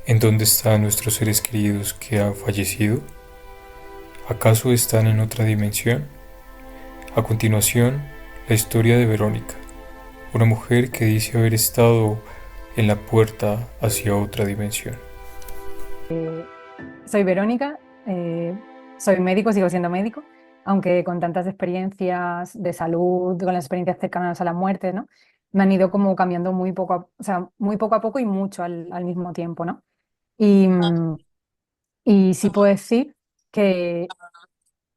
¿En dónde están nuestros seres queridos que han fallecido? ¿Acaso están en otra dimensión? A continuación, la historia de Verónica, una mujer que dice haber estado en la puerta hacia otra dimensión. Soy Verónica, soy médico, sigo siendo médico, aunque con tantas experiencias de salud, con las experiencias cercanas a la muerte, ¿no? Me han ido como cambiando muy poco o sea, muy poco a poco y mucho al mismo tiempo, ¿no? Y, y sí puedo decir que,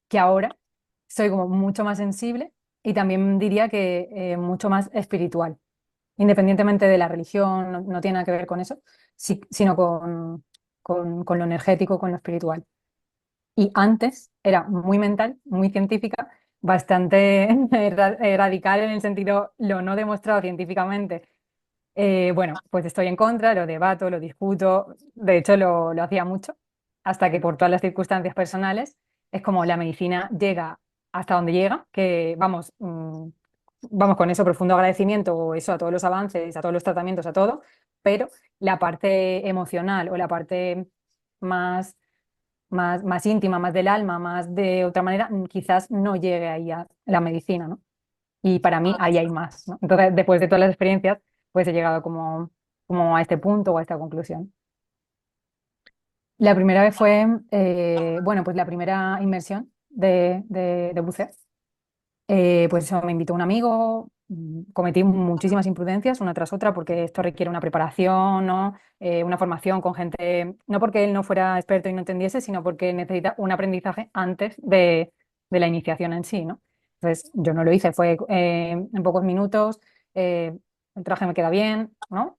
que ahora soy como mucho más sensible y también diría que mucho más espiritual, independientemente de la religión, no tiene nada que ver con eso, sino con lo energético, con lo espiritual. Y antes era muy mental, muy científica, bastante radical en el sentido lo no demostrado científicamente. Bueno, pues estoy en contra, lo debato, lo discuto, de hecho lo hacía mucho, hasta que por todas las circunstancias personales es como la medicina llega hasta donde llega, que vamos, vamos con eso, profundo agradecimiento o eso a todos los avances, a todos los tratamientos, a todo, pero la parte emocional o la parte más más íntima, más del alma, más de otra manera, quizás no llegue ahí a la medicina, ¿no? Y para mí ahí hay más, ¿no? Entonces, después de todas las experiencias, pues he llegado como a este punto o a esta conclusión. La primera vez fue, bueno, pues la primera inmersión de buceo. Pues eso, me invitó un amigo, cometí muchísimas imprudencias una tras otra porque esto requiere una preparación, ¿no? Una formación con gente, no porque él no fuera experto y no entendiese, sino porque necesita un aprendizaje antes de la iniciación en sí, ¿no? Entonces yo no lo hice, fue en pocos minutos, el traje me queda bien, ¿no?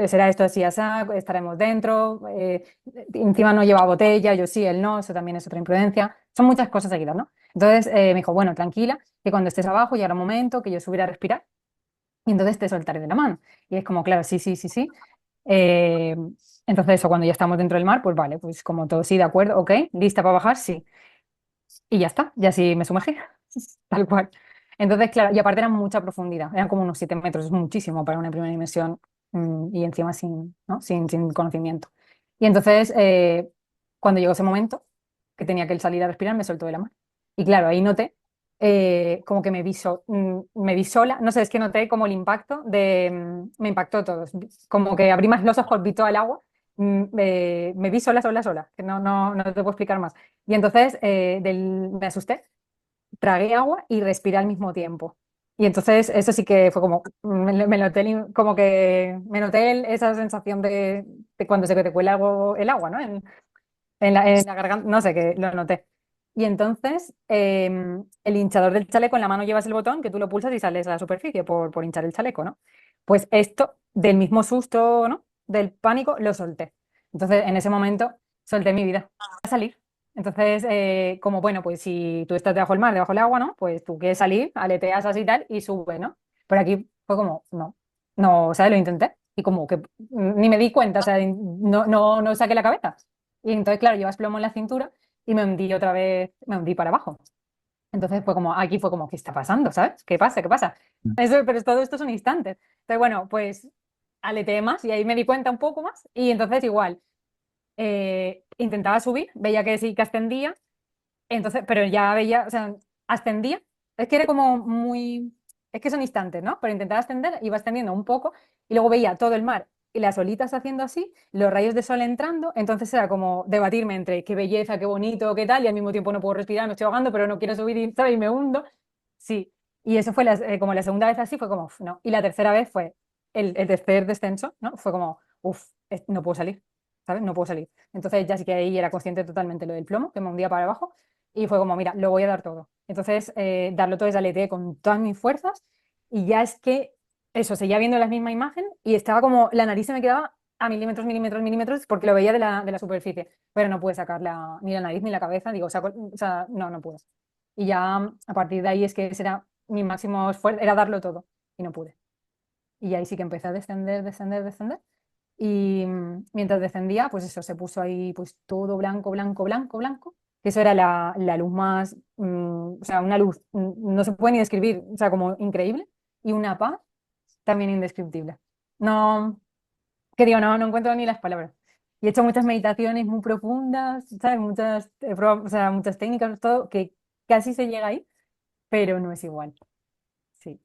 Será esto así, así, estaremos dentro, encima no lleva botella, yo sí, él no, eso también es otra imprudencia, son muchas cosas seguidas, ¿no? Entonces me dijo, bueno, tranquila, que cuando estés abajo llegará un momento que yo subiré a respirar y entonces te soltaré de la mano. Y es como, claro, sí, sí, sí, sí. Eh, entonces eso, cuando ya estamos dentro del mar, pues vale, pues como todo, sí, de acuerdo, ok, lista para bajar, sí. Y ya está, y así me sumergí, tal cual. Entonces, claro, y aparte era mucha profundidad, eran como unos 7 metros, es muchísimo para una primera inmersión y encima sin, ¿no? sin conocimiento. Y entonces, cuando llegó ese momento, que tenía que él salir a respirar, me soltó de la mano. Y claro, ahí noté como que me vi sola, no sé, es que noté como el impacto me impactó todo, como que abrí más los ojos, vi todo el agua, me vi sola, sola, sola, que no te puedo explicar más. Y entonces me asusté, tragué agua y respiré al mismo tiempo. Y entonces eso sí que fue como, me noté como que me noté esa sensación de cuando se te cuela el agua, ¿no? En la garganta, no sé, que lo noté. Y entonces el hinchador del chaleco, en la mano llevas el botón que tú lo pulsas y sales a la superficie por hinchar el chaleco, ¿no? Pues esto, del mismo susto, ¿no? Del pánico, lo solté. Entonces en ese momento solté mi vida a salir. Entonces, como bueno, pues si tú estás debajo del mar, debajo del agua, ¿no? Pues tú quieres salir, aleteas así y tal y sube, ¿no? Pero aquí fue como, no, no, o sea, lo intenté y como que ni me di cuenta, o sea, no saqué la cabeza. Y entonces, claro, llevas plomo en la cintura y me hundí otra vez, me hundí para abajo. Entonces fue como, aquí fue como, ¿qué está pasando? ¿Sabes? ¿Qué pasa? ¿Qué pasa? Eso, pero todo esto son instantes. Entonces, bueno, pues aleteé más y ahí me di cuenta un poco más. Y entonces igual, intentaba subir, veía que sí que ascendía, entonces, pero ya veía, o sea, ascendía. Es que era como muy, es que son instantes, ¿no? Pero intentaba ascender, iba ascendiendo un poco y luego veía todo el mar y las olitas haciendo así, los rayos de sol entrando, entonces era como debatirme entre qué belleza, qué bonito, qué tal, y al mismo tiempo no puedo respirar, me estoy ahogando, pero no quiero subir y, ¿sabes? Y me hundo. Sí, y eso fue como la segunda vez así, fue como, uf, no. Y la tercera vez fue el tercer descenso, ¿no? Fue como, uff, no puedo salir, ¿sabes? No puedo salir. Entonces ya sí que ahí era consciente totalmente lo del plomo, que me hundía para abajo, y fue como, mira, lo voy a dar todo. Entonces, darlo todo es aleteé con todas mis fuerzas, y ya es que eso, seguía viendo la misma imagen, y estaba como, la nariz se me quedaba a milímetros, milímetros, milímetros, porque lo veía de la superficie, pero no pude sacar ni la nariz ni la cabeza, digo, o sea, no pude. Y ya a partir de ahí es que ese era mi máximo esfuerzo, era darlo todo y no pude. Y ahí sí que empecé a descender, descender, descender. Y mientras descendía, pues eso, se puso ahí pues todo blanco, blanco, blanco, blanco. Que eso era la luz más, o sea, una luz, no se puede ni describir, o sea, como increíble. Y una paz también indescriptible. No, que digo, no encuentro ni las palabras. Y he hecho muchas meditaciones muy profundas, ¿sabes? Muchas, o sea, muchas técnicas, todo, que casi se llega ahí, pero no es igual. Sí.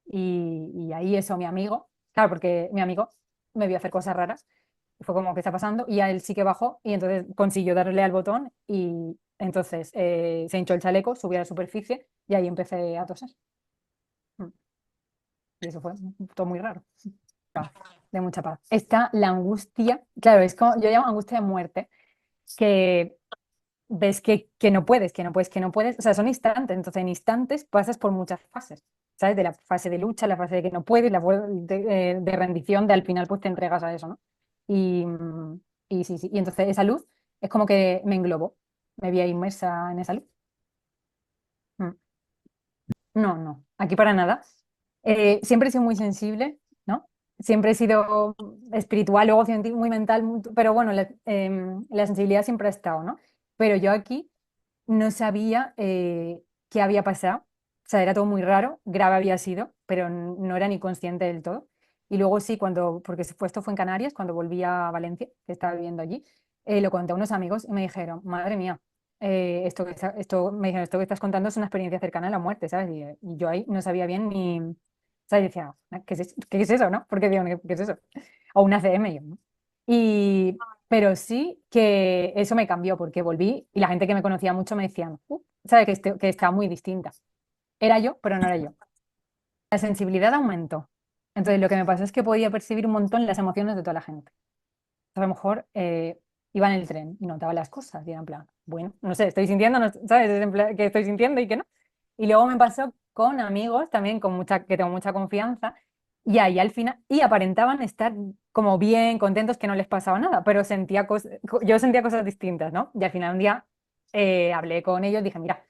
Y ahí eso, mi amigo, claro, porque mi amigo me vio hacer cosas raras, y fue como, ¿qué está pasando? Y a él sí que bajó y entonces consiguió darle al botón y entonces se hinchó el chaleco, subió a la superficie y ahí empecé a toser. Mm. Y eso fue todo muy raro. Paz, de mucha paz. Está la angustia, claro, es como, yo llamo angustia de muerte, que ves que no puedes, que no puedes, que no puedes, o sea, son instantes, entonces en instantes pasas por muchas fases, ¿sabes? De la fase de lucha, la fase de que no puedes, de rendición, de al final pues te entregas a eso, ¿no? Y, y sí, sí, y entonces esa luz es como que me englobó, me vi ahí inmersa en esa luz. Mm. No, aquí para nada. Siempre he sido muy sensible, ¿no? Siempre he sido espiritual, luego muy mental, pero bueno, la sensibilidad siempre ha estado, ¿no? Pero yo aquí no sabía qué había pasado. O sea, era todo muy raro, grave había sido, pero no era ni consciente del todo. Y luego sí, porque esto fue en Canarias, cuando volví a Valencia, que estaba viviendo allí, lo conté a unos amigos y me dijeron, madre mía, me dijeron, esto que estás contando es una experiencia cercana a la muerte, ¿sabes? Y yo ahí no sabía bien ni, ¿sabes? Y decía, ¿qué es eso, no? Porque digo, ¿qué es eso? O una CM, yo, ¿no? Y, pero sí que eso me cambió porque volví y la gente que me conocía mucho me decían, ¿sabes? Que estaba muy distinta. Era yo, pero no era yo. La sensibilidad aumentó. Entonces lo que me pasó es que podía percibir un montón las emociones de toda la gente. A lo mejor iba en el tren y notaba las cosas y era en plan, bueno, no sé, estoy sintiendo, ¿sabes? Es en plan, que estoy sintiendo y que no. Y luego me pasó con amigos también que tengo mucha confianza y ahí al final, y aparentaban estar como bien, contentos, que no les pasaba nada, pero yo sentía cosas distintas, ¿no? Y al final un día hablé con ellos, dije, mira,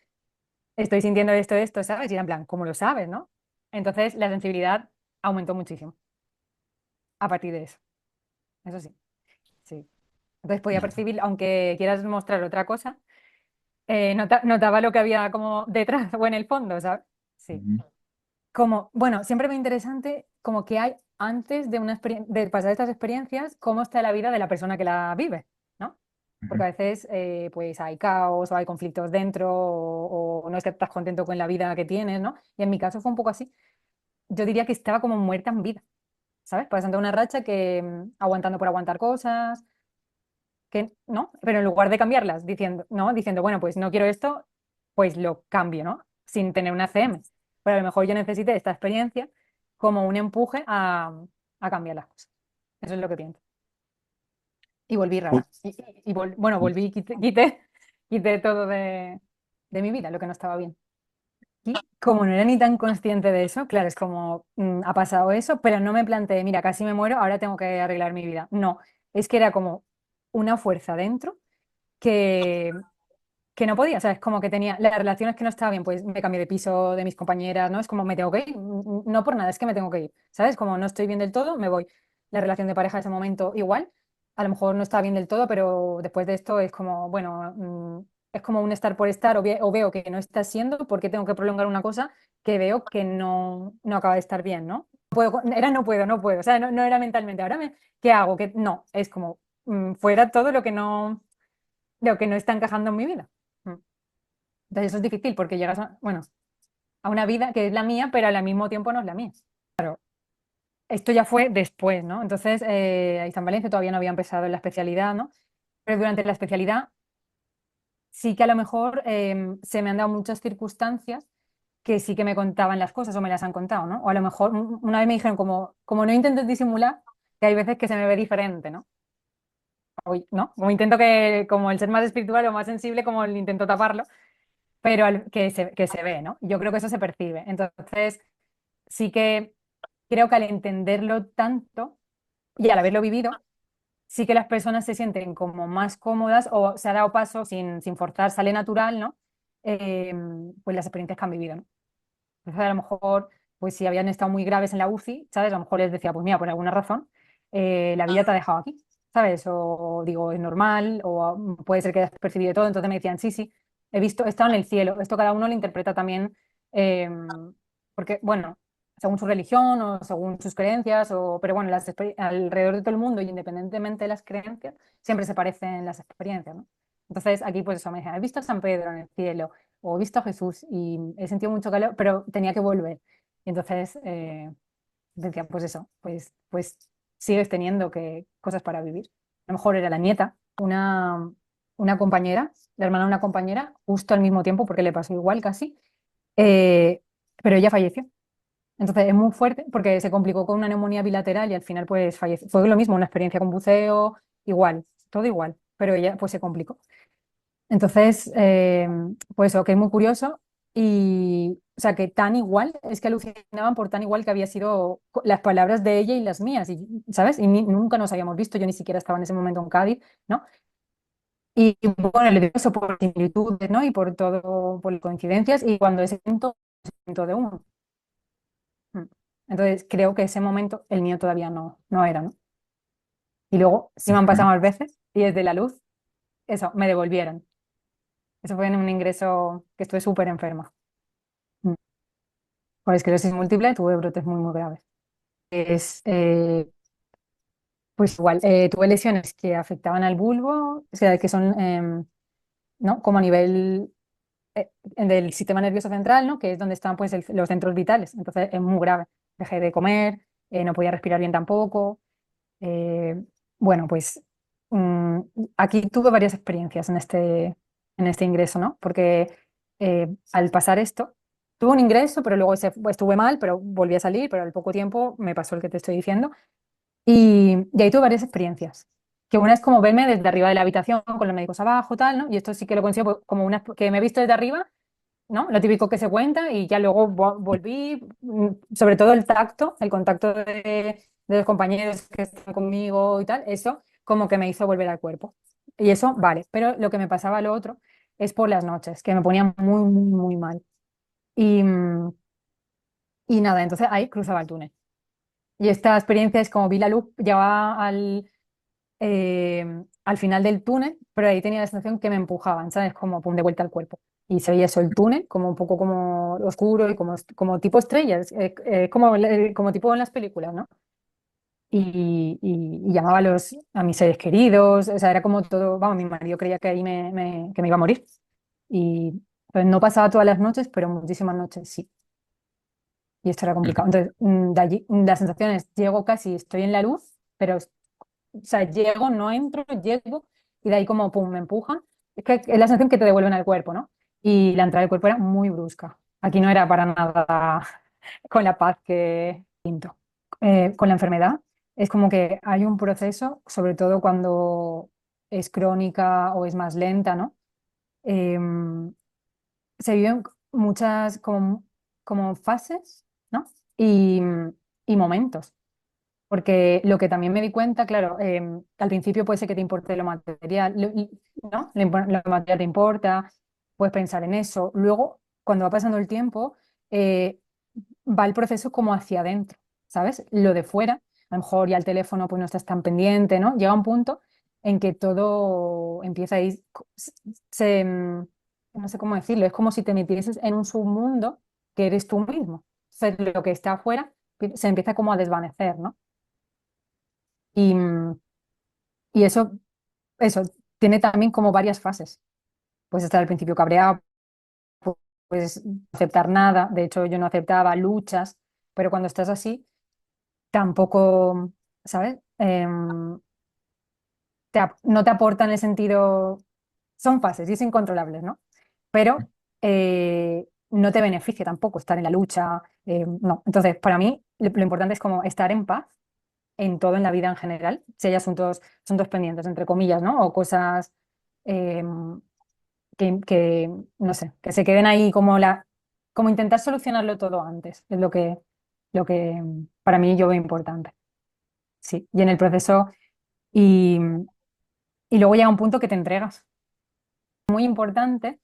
estoy sintiendo esto, ¿sabes? Y era en plan, ¿cómo lo sabes, no? Entonces la sensibilidad aumentó muchísimo a partir de eso. Eso sí, sí. Entonces podía percibir, aunque quieras mostrar otra cosa, notaba lo que había como detrás o en el fondo, ¿sabes? Sí. Ujú, Como, bueno, siempre me interesante como que hay antes de pasar estas experiencias, cómo está la vida de la persona que la vive, ¿no? ujú. Porque a veces pues hay caos o hay conflictos dentro o no estás contento con la vida que tienes, ¿no? Y en mi caso fue un poco así. Yo diría que estaba como muerta en vida, ¿sabes? Pasando una racha que aguantando por aguantar cosas, que no, pero en lugar de cambiarlas, diciendo, no, diciendo, bueno, pues no quiero esto, pues lo cambio, ¿no? Sin tener una CM. Pero a lo mejor yo necesité esta experiencia como un empuje a cambiar las cosas. Eso es lo que pienso. Y volví Pu- rara. Bueno, volví y quité todo de mi vida, lo que no estaba bien. Y como no era ni tan consciente de eso, claro, es como, ha pasado eso, pero no me planteé, mira, casi me muero, ahora tengo que arreglar mi vida. No, es que era como una fuerza dentro que, que no podía, o sea, es como que tenía las relaciones que no estaba bien, pues me cambié de piso de mis compañeras, ¿no? Es como me tengo que ir, no por nada, es que me tengo que ir, ¿sabes? Como no estoy bien del todo, me voy. La relación de pareja en ese momento igual, a lo mejor no estaba bien del todo, pero después de esto es como, bueno, es como un estar por estar o veo que no está siendo, porque tengo que prolongar una cosa que veo que no acaba de estar bien, ¿no? No puedo, o sea, no era mentalmente, ¿qué hago? No, es como fuera todo lo que no está encajando en mi vida. Mm. Entonces eso es difícil porque llegas bueno, a una vida que es la mía, pero al mismo tiempo no es la mía. Esto ya fue después, ¿no? Entonces, ahí está en Valencia, todavía no había empezado en la especialidad, ¿no? Pero durante la especialidad sí que a lo mejor se me han dado muchas circunstancias que sí que me contaban las cosas o me las han contado, ¿no? O a lo mejor una vez me dijeron como no intentes disimular, que hay veces que se me ve diferente, ¿no? ¿No? Como el ser más espiritual o más sensible, como el intento taparlo, pero que se ve, ¿no? Yo creo que eso se percibe. Entonces, sí que creo que al entenderlo tanto y al haberlo vivido, sí que las personas se sienten como más cómodas o se ha dado paso sin forzar, sale natural, ¿no? Eh, pues las experiencias que han vivido, ¿no? Entonces, a lo mejor, pues si habían estado muy graves en la UCI, ¿sabes? A lo mejor les decía, pues mira, por alguna razón, la vida te ha dejado aquí, ¿sabes? O digo, es normal, o puede ser que hayas percibido todo. Entonces me decían, sí, sí, he estado en el cielo. Esto cada uno lo interpreta también, eh, porque, bueno, según su religión o según sus creencias, pero bueno, alrededor de todo el mundo, y independientemente de las creencias, siempre se parecen las experiencias, ¿no? Entonces aquí pues eso, me decían, he visto a San Pedro en el cielo o he visto a Jesús y he sentido mucho calor, pero tenía que volver. Y entonces decía, pues eso, pues sigues teniendo cosas para vivir. A lo mejor era la nieta, una compañera, la hermana de una compañera, justo al mismo tiempo, porque le pasó igual casi, eh, pero ella falleció. Entonces es muy fuerte porque se complicó con una neumonía bilateral y al final pues falleció. Fue lo mismo, una experiencia con buceo, igual, todo igual, pero ella pues se complicó. Entonces, pues eso, que es muy curioso y, o sea, que tan igual, es que alucinaban por tan igual que había sido las palabras de ella y las mías, y, ¿sabes? Y nunca nos habíamos visto, yo ni siquiera estaba en ese momento en Cádiz, ¿no? Y bueno, le digo eso por similitudes, ¿no? Y por todo, por coincidencias, y cuando ese momento, siento de uno. Mm. Entonces, creo que ese momento el mío todavía no era, ¿no? Y luego, sí me han Ujú. pasado más veces, y desde la luz, eso, me devolvieron. Eso fue en un ingreso que estuve súper enferma. Mm. Con esclerosis múltiple tuve brotes muy, muy graves. Es, pues igual, tuve lesiones que afectaban al bulbo, o sea, que son, ¿no? Como a nivel del sistema nervioso central, ¿no? Que es donde están pues los centros vitales. Entonces es muy grave. Dejé de comer, no podía respirar bien tampoco. Eh, bueno, pues mm, aquí tuve varias experiencias en este ingreso, ¿no? Porque al pasar esto, tuve un ingreso, pero luego estuve mal, pero volví a salir, pero al poco tiempo me pasó el que te estoy diciendo. Y ahí tuve varias experiencias. Que una es como verme desde arriba de la habitación con los médicos abajo, tal, ¿no? Y esto sí que lo considero como una que me he visto desde arriba, ¿no? Lo típico que se cuenta y ya luego volví, sobre todo el tacto, el contacto de los compañeros que están conmigo y tal, eso como que me hizo volver al cuerpo. Y eso, vale, pero lo que me pasaba lo otro es por las noches, que me ponía muy, muy, muy mal. Y, y nada, entonces ahí cruzaba el túnel. Y esta experiencia es como vi la luz, llegaba al final del túnel, pero ahí tenía la sensación que me empujaban, ¿sabes? Como pum, de vuelta al cuerpo. Y se veía eso, el túnel, como un poco como oscuro y como tipo estrellas, como tipo en las películas, ¿no? Y llamaba a mis seres queridos, o sea, era como todo, vamos, mi marido creía que ahí que me iba a morir. Y pues, no pasaba todas las noches, pero muchísimas noches sí. Y esto era complicado. Entonces, de allí, la sensación es, llego casi, estoy en la luz, pero o sea, llego, no entro, llego y de ahí como pum, me empujan. Es que es la sensación que te devuelven al cuerpo, ¿no? Y la entrada del cuerpo era muy brusca. Aquí no era para nada con la paz que pinto. Con la enfermedad es como que hay un proceso, sobre todo cuando es crónica o es más lenta, ¿no? Em, Se viven muchas como fases, ¿no? Y, y momentos. Porque lo que también me di cuenta, claro, al principio puede ser que te importe lo material, ¿no? Lo material te importa, puedes pensar en eso. Luego, cuando va pasando el tiempo, eh, va el proceso como hacia adentro, ¿sabes? Lo de fuera, a lo mejor ya el teléfono pues no estás tan pendiente, ¿no? Llega un punto en que todo empieza a ir, no sé cómo decirlo, es como si te metieses en un submundo que eres tú mismo. Entonces, lo que está afuera se empieza como a desvanecer, ¿no? Y, y eso tiene también como varias fases. Puedes estar al principio cabreado, puedes no aceptar nada. De hecho, yo no aceptaba luchas, pero cuando estás así, tampoco, ¿sabes? No te aporta en el sentido, son fases y es incontrolables, ¿no? Pero no te beneficia tampoco estar en la lucha, no. Entonces, para mí, lo importante es como estar en paz en todo en la vida en general, si hay asuntos pendientes, entre comillas, ¿no? O cosas eh, no sé, que se queden ahí como intentar solucionarlo todo antes, es lo que para mí yo veo importante. Sí, y en el proceso, y, y luego llega un punto que te entregas. Muy importante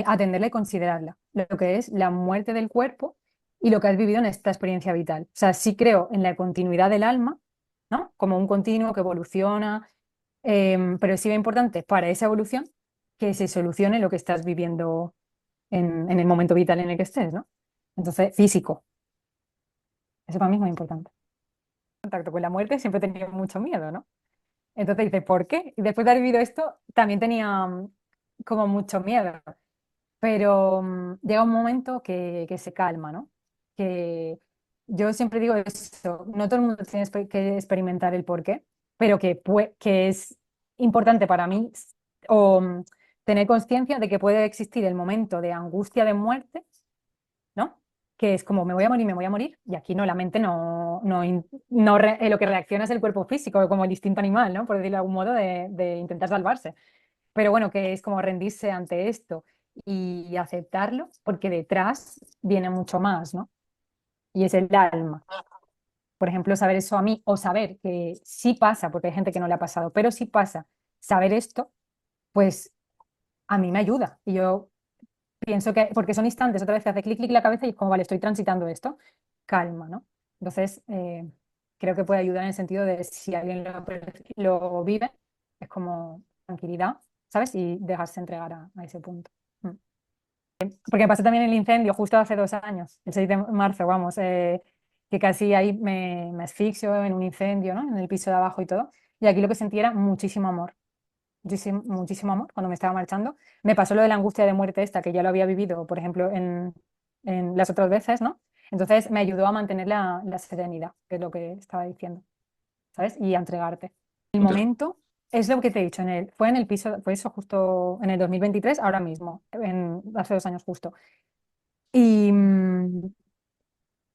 atenderla y considerarla, lo que es la muerte del cuerpo y lo que has vivido en esta experiencia vital. O sea, sí creo en la continuidad del alma, ¿no? Como un continuo que evoluciona, pero sí es importante para esa evolución que se solucione lo que estás viviendo en el momento vital en el que estés, ¿no? Entonces, físico. Eso para mí es muy importante. Contacto con la muerte siempre he tenido mucho miedo, ¿no? Entonces dices, ¿por qué? Y después de haber vivido esto, también tenía como mucho miedo. Pero llega un momento que se calma, ¿no? Que yo siempre digo eso, no todo el mundo tiene que experimentar el porqué, pero que es importante para mí o tener conciencia de que puede existir el momento de angustia de muerte, ¿no? Que es como me voy a morir, me voy a morir, y aquí no, la mente lo que reacciona es el cuerpo físico, como el instinto animal, ¿no? Por decirlo de algún modo, de intentar salvarse. Pero bueno, que es como rendirse ante esto y aceptarlo, porque detrás viene mucho más, ¿no? Y es el alma. Por ejemplo, saber eso a mí o saber que sí pasa, porque hay gente que no le ha pasado, pero sí pasa, saber esto, pues a mí me ayuda. Y yo pienso que, porque son instantes, otra vez te hace clic, clic la cabeza y es como, vale, estoy transitando esto, calma, ¿no? Entonces, creo que puede ayudar en el sentido de si alguien lo vive, es como tranquilidad, ¿sabes? Y dejarse entregar a ese punto. Mm. Porque me pasó también el incendio justo hace 2 años, el 6 de marzo, vamos, que casi ahí me asfixio en un incendio, ¿no? En el piso de abajo y todo. Y aquí lo que sentí era muchísimo amor, muchísimo, muchísimo amor cuando me estaba marchando. Me pasó lo de la angustia de muerte esta, que ya lo había vivido, por ejemplo, en las otras veces, ¿no? Entonces me ayudó a mantener la serenidad, que es lo que estaba diciendo, ¿sabes? Y a entregarte. El momento es lo que te he dicho, fue en el piso, fue eso justo en el 2023 ahora mismo, hace 2 años justo. Y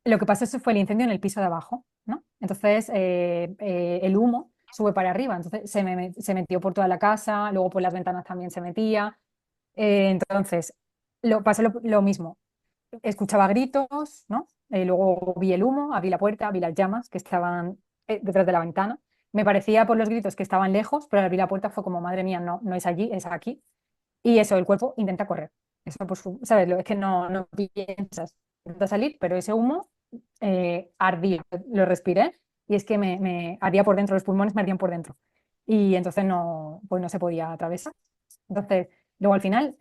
lo que pasó fue el incendio en el piso de abajo, ¿no? Entonces el humo sube para arriba, entonces se metió por toda la casa, luego por las ventanas también se metía. Entonces pasó lo mismo, escuchaba gritos, ¿no? Luego vi el humo, abrí la puerta, vi las llamas que estaban detrás de la ventana. Me parecía por los gritos que estaban lejos, pero al abrir la puerta fue como, madre mía, no, no es allí, es aquí. Y eso, el cuerpo intenta correr. Eso, pues, ¿sabes? Es que no piensas, intenta salir, pero ese humo ardía. Lo respiré y es que me ardía por dentro, los pulmones me ardían por dentro. Y entonces no, pues no se podía atravesar. Entonces, luego al final,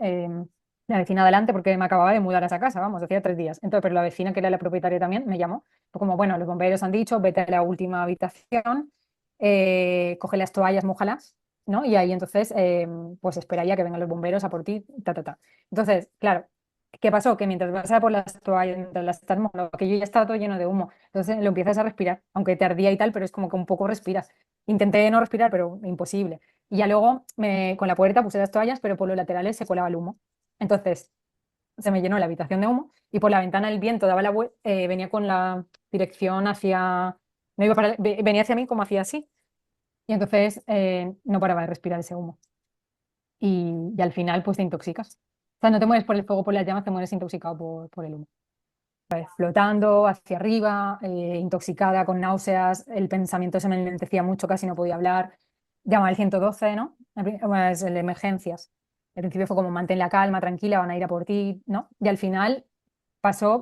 la vecina adelante, porque me acababa de mudar a esa casa, vamos, hacía 3 días. Entonces, pero la vecina, que era la propietaria también, me llamó. Fue como, bueno, los bomberos han dicho, vete a la última habitación, coge las toallas, mójalas, ¿no? Y ahí entonces, pues esperaría que vengan los bomberos a por ti, ta, ta, ta. Entonces, claro, ¿qué pasó? Que mientras vas a por las toallas, mientras las estás mojando, aquello ya estaba todo lleno de humo. Entonces lo empiezas a respirar, aunque te ardía y tal, pero es como que un poco respiras. Intenté no respirar, pero imposible. Y ya luego con la puerta puse las toallas, pero por los laterales se colaba el humo. Entonces se me llenó la habitación de humo y por la ventana el viento daba venía con la dirección hacia, no iba venía hacia mí como hacía así. Y entonces no paraba de respirar ese humo. Y al final pues te intoxicas. O sea, no te mueres por el fuego, por las llamas, te mueres intoxicado por el humo. Pues, flotando hacia arriba, intoxicada, con náuseas, el pensamiento se me enlentecía mucho, casi no podía hablar. Llamaba al 112, ¿no? Pues, el de emergencias. Al principio fue como mantén la calma, tranquila, van a ir a por ti, ¿no? Y al final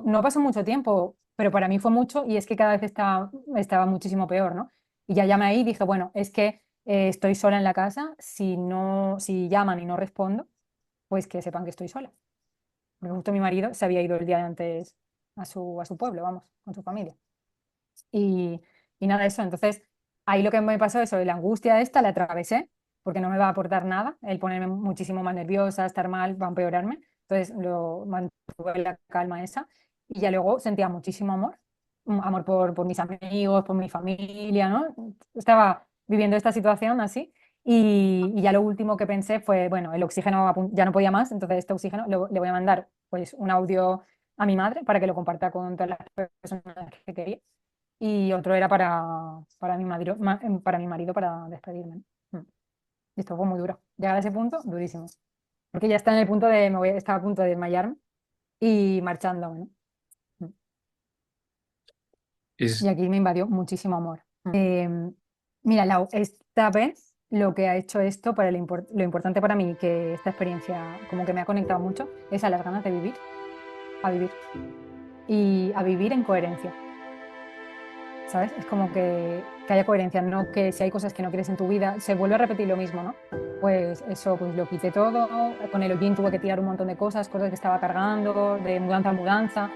no pasó mucho tiempo, pero para mí fue mucho y es que cada vez estaba muchísimo peor, ¿no? Y ya llamé ahí y dije, bueno, es que estoy sola en la casa, si llaman y no respondo, pues que sepan que estoy sola. Porque justo mi marido se había ido el día de antes a su pueblo, vamos, con su familia. Y, y nada de eso. Entonces, ahí lo que me pasó, eso, de la angustia esta, la atravesé, porque no me va a aportar nada, el ponerme muchísimo más nerviosa, estar mal, va a empeorarme. Entonces, lo mantuve la calma esa. Y ya luego sentía muchísimo amor, amor por mis amigos, por mi familia, ¿no? Estaba viviendo esta situación así. Y ya lo último que pensé fue, bueno, el oxígeno ya no podía más, entonces este oxígeno le voy a mandar pues un audio a mi madre para que lo comparta con todas las personas que quería y otro era para mi marido para despedirme, ¿no? Y esto fue muy duro. Llegar a ese punto, durísimo. Porque ya está en el punto estaba a punto de desmayarme y marchándome, ¿no? Mm. Y Es, aquí me invadió muchísimo amor. Mira, Lau, esta vez lo que ha hecho esto, lo importante para mí, que esta experiencia como que me ha conectado mucho, es a las ganas de vivir, a vivir y a vivir en coherencia. ¿Sabes? Es como que haya coherencia, no que si hay cosas que no quieres en tu vida, se vuelve a repetir lo mismo, ¿no? Pues eso, pues lo quité todo, con el hollín tuve que tirar un montón de cosas que estaba cargando, de mudanza a mudanza,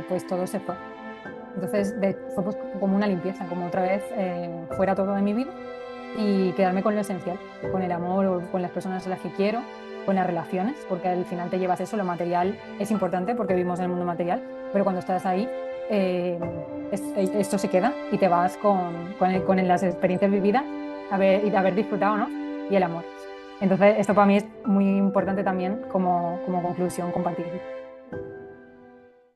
pues todo se fue. Entonces fue pues como una limpieza, como otra vez fuera todo de mi vida y quedarme con lo esencial, con el amor o con las personas a las que quiero, con las relaciones, porque al final te llevas eso, lo material es importante porque vivimos en el mundo material, pero cuando estás ahí, eh, esto se queda y te vas con las experiencias vividas y de haber disfrutado, ¿no? Y el amor. Entonces, esto para mí es muy importante también como conclusión compartir.